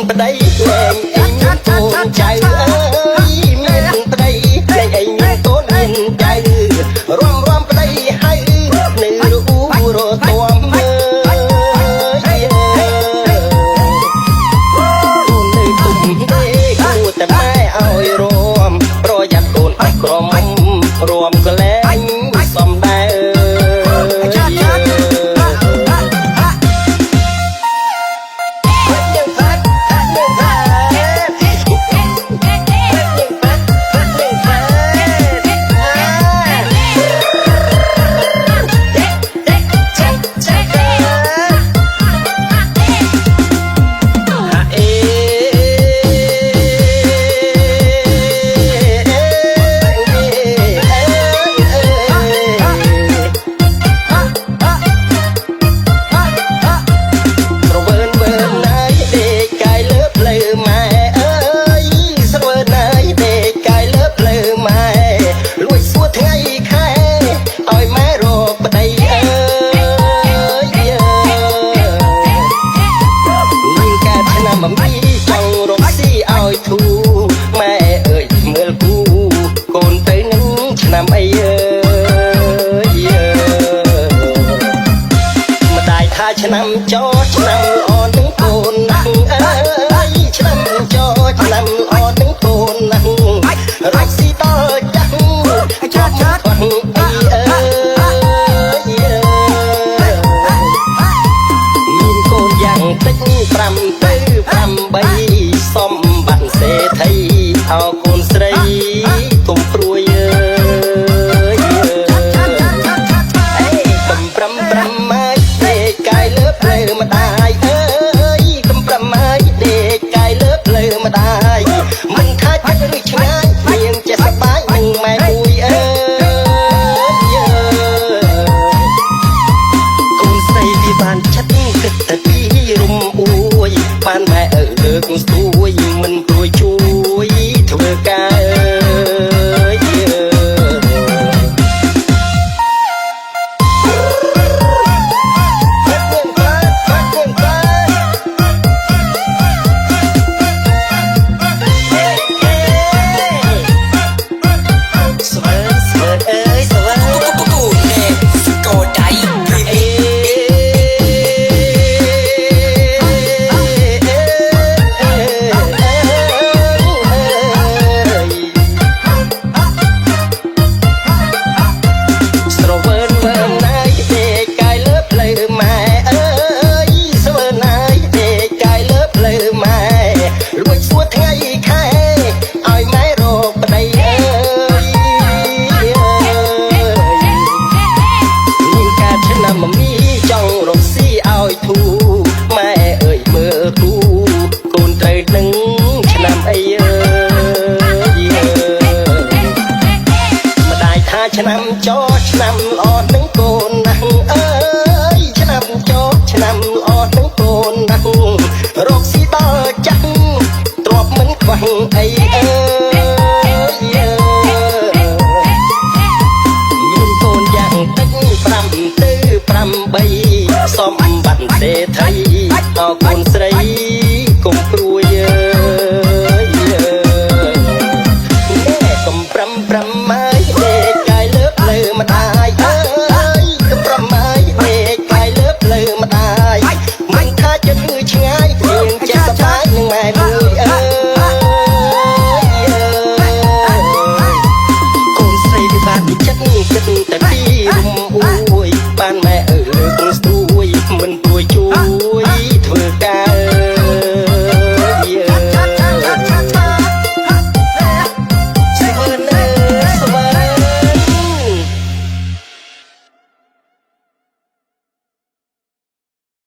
ប្តីលែងអីមានកូនចៅអើយមានប្តីលែងអីមានកូនមានចៅរំប្តីហើយនៅរទាំ តែម៉ែឲ្យរួមប្រយ័ត្នកូនអត់ក្រមុំរួមកលែងសំដែរឆ្នាំអីអើយម្ដាយថាឆ្នាំចោឆ្នាំល្អនឹងកូនណាស់អើយឆ្នាំចោឆ្នាំល្អនឹងកូនណាស់រកស៊ីដល់ចាស់ចាស់ចាស់អីអើយមានកូនយ៉ាងតិច5ទៅ8សំបត្តិសេដ្ឋីអោកូនស្រីកុំព្រួយម្ដាយអើយកំប្រមាយដេកកាយលើភ្លើម្ដាយមិនថាចិត្តឬឆ្ងាយមានចេះសប្បាយនឹងម៉ែមួយអើយកូនស្រីវាបានចិត្តគិតតែពីរំអួយបានម៉ែលើកស្ទួយមិន